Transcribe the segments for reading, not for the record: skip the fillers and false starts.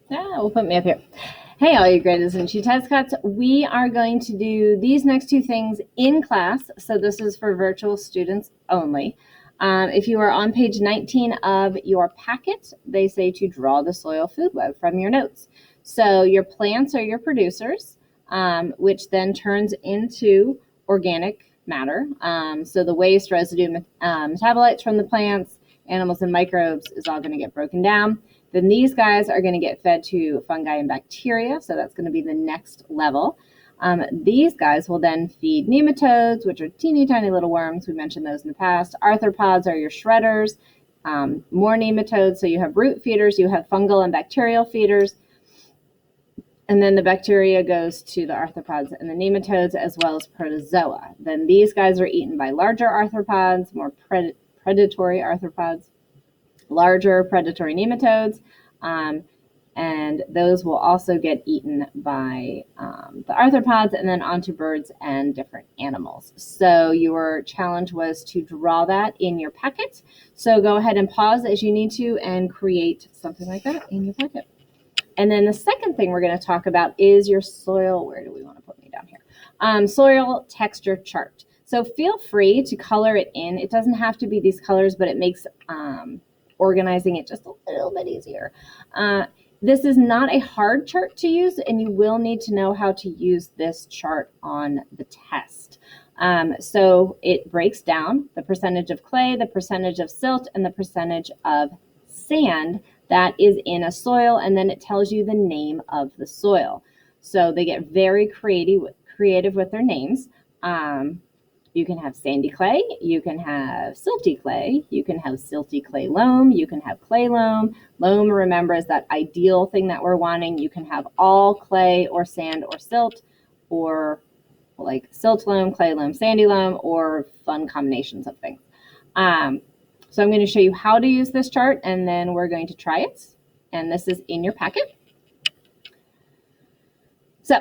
Yeah, we'll put me up here. Hey, all you graders and Cheetahscots. We are going to do these next two things in class. So this is for virtual students only. If you are on page 19 of your packet, they say to draw the soil food web from your notes. So your plants are your producers, which then turns into organic matter. So the waste, residue, metabolites from the plants, animals, and microbes is all going to get broken down. Then these guys are going to get fed to fungi and bacteria, so that's going to be the next level. These guys will then feed nematodes, which are teeny tiny little worms. We mentioned those in the past. Arthropods are your shredders. More nematodes, so you have root feeders, you have fungal and bacterial feeders. And then the bacteria goes to the arthropods and the nematodes, as well as protozoa. Then these guys are eaten by larger arthropods, more predatory arthropods, larger predatory nematodes, and those will also get eaten by the arthropods and then onto birds and different animals. So your challenge was to draw that in your packet. So go ahead and pause as you need to and create something like that in your packet. And then the second thing we're going to talk about is your soil. Where do we want to put me down here? Soil texture chart. So feel free to color it in. It doesn't have to be these colors, but it makes organizing it just a little bit easier. This is not a hard chart to use, and you will need to know how to use this chart on the test. So it breaks down the percentage of clay, the percentage of silt, and the percentage of sand that is in a soil, and then it tells you the name of the soil. So they get very creative with their names. You can have sandy clay, you can have silty clay, you can have silty clay loam, you can have clay loam. Loam, remember, is that ideal thing that we're wanting. You can have all clay or sand or silt, or like silt loam, clay loam, sandy loam, or fun combinations of things. So I'm going to show you how to use this chart, and then we're going to try it. And this is in your packet. So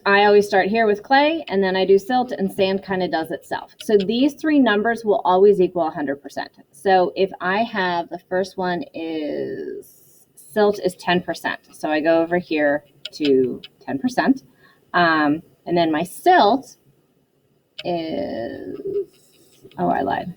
I always start here with clay, and then I do silt, and sand kind of does itself. So these three numbers will always equal 100%. So if I have, the first one is silt is 10%. So I go over here to 10%. And then my silt is, oh, I lied.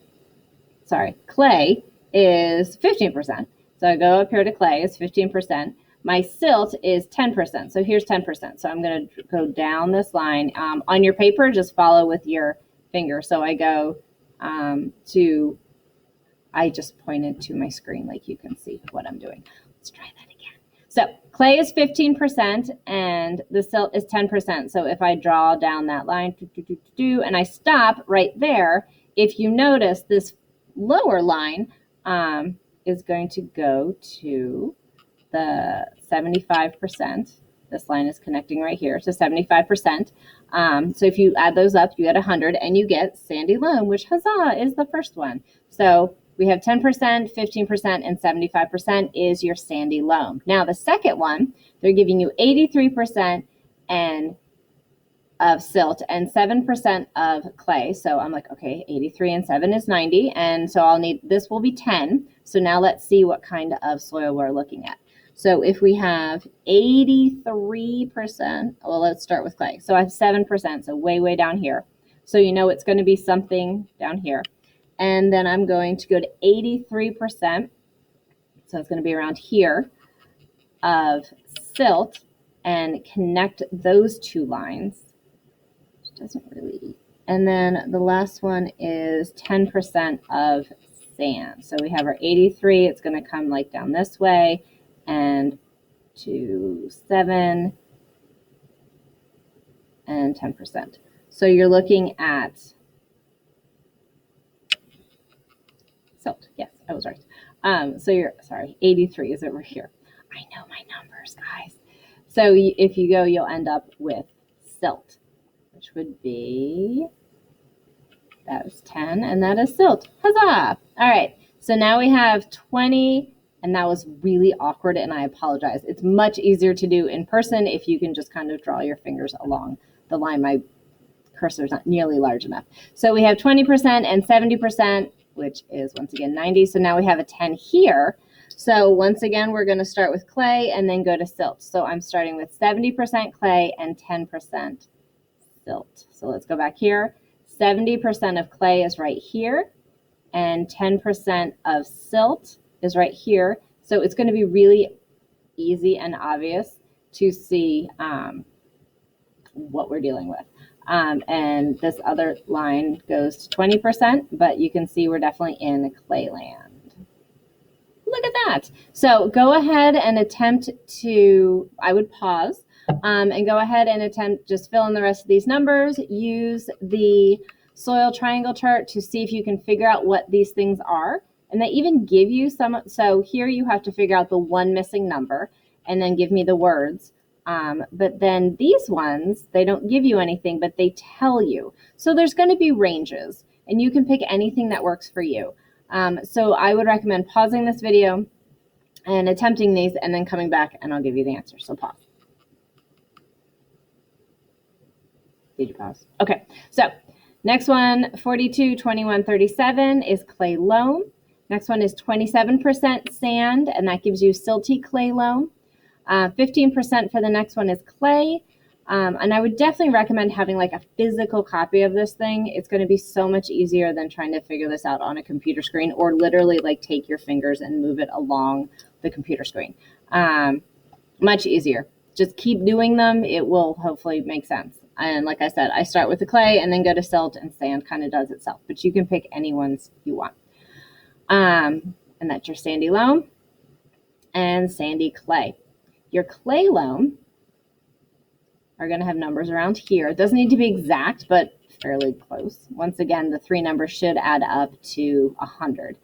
Sorry, clay is 15%. So I go up here to clay, is 15%. My silt is 10%. So here's 10%. So I'm going to go down this line. On your paper, just follow with your finger. So I go to, I just pointed to my screen like you can see what I'm doing. Let's try that again. So clay is 15% and the silt is 10%. So if I draw down that line, and I stop right there, if you notice, this lower line is going to go to the 75%. This line is connecting right here to 75%. So if you add those up, you get 100, and you get sandy loam, which, huzzah, is the first one. So we have 10%, 15%, and 75% is your sandy loam. Now the second one, they're giving you 83% and of silt and 7% of clay. So I'm like, okay, 83 and 7 is 90. And so I'll need, this will be 10. So now let's see what kind of soil we're looking at. So if we have 83%, well, let's start with clay. So I have 7%, so way down here. So you know it's going to be something down here. And then I'm going to go to 83%. So it's going to be around here of silt and connect those two lines. Doesn't really. And then the last one is 10% of sand. So we have our 83. It's going to come like down this way and to 7 and 10%. So you're looking at silt. Yes, I was right. So you're, sorry, 83 is over here. I know my numbers, guys. So if you go, you'll end up with silt, which would be, that is 10, and that is silt. Huzzah! All right, so now we have 20, and that was really awkward, and I apologize. It's much easier to do in person if you can just kind of draw your fingers along the line. My cursor is not nearly large enough. So we have 20% and 70%, which is, once again, 90. So now we have a 10 here. So once again, we're going to start with clay and then go to silt. So I'm starting with 70% clay and 10% silt. So let's go back here. 70% of clay is right here and 10% of silt is right here. So it's going to be really easy and obvious to see what we're dealing with. And this other line goes to 20%, but you can see we're definitely in clay land. Look at that. So go ahead and attempt to, I would pause and go ahead and attempt, just fill in the rest of these numbers. Use the soil triangle chart to see if you can figure out what these things are. And they even give you some, so here you have to figure out the one missing number and then give me the words. But then these ones, they don't give you anything, but they tell you. So there's going to be ranges, and you can pick anything that works for you. So I would recommend pausing this video and attempting these and then coming back and I'll give you the answer. So pause. Did you pause? Okay, so next one, 42, 21, 37 is clay loam. Next one is 27% sand, and that gives you silty clay loam. 15% for the next one is clay. And I would definitely recommend having like a physical copy of this thing. It's going to be so much easier than trying to figure this out on a computer screen, or literally like take your fingers and move it along the computer screen. Much easier. Just keep doing them. It will hopefully make sense. And like I said, I start with the clay and then go to silt, and sand kind of does itself, but you can pick any ones you want. And that's your sandy loam and sandy clay. Your clay loam are going to have numbers around here. It doesn't need to be exact, but fairly close. Once again, the three numbers should add up to 100.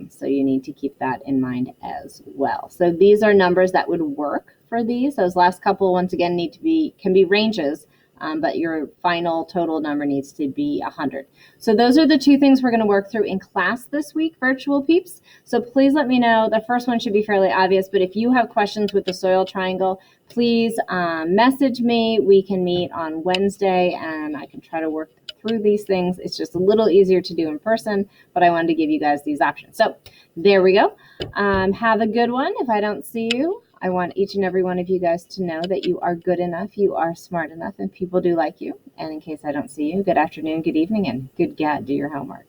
So you need to keep that in mind as well. So these are numbers that would work for these. Those last couple, once again, can be ranges, but your final total number needs to be 100. So those are the two things we're going to work through in class this week, virtual peeps. So please let me know. The first one should be fairly obvious, but if you have questions with the soil triangle, please message me. We can meet on Wednesday and I can try to work through these things. It's just a little easier to do in person, but I wanted to give you guys these options. So there we go. Have a good one. If I don't see you, I want each and every one of you guys to know that you are good enough, you are smart enough, and people do like you. And in case I don't see you, good afternoon, good evening, and good gad, do your homework.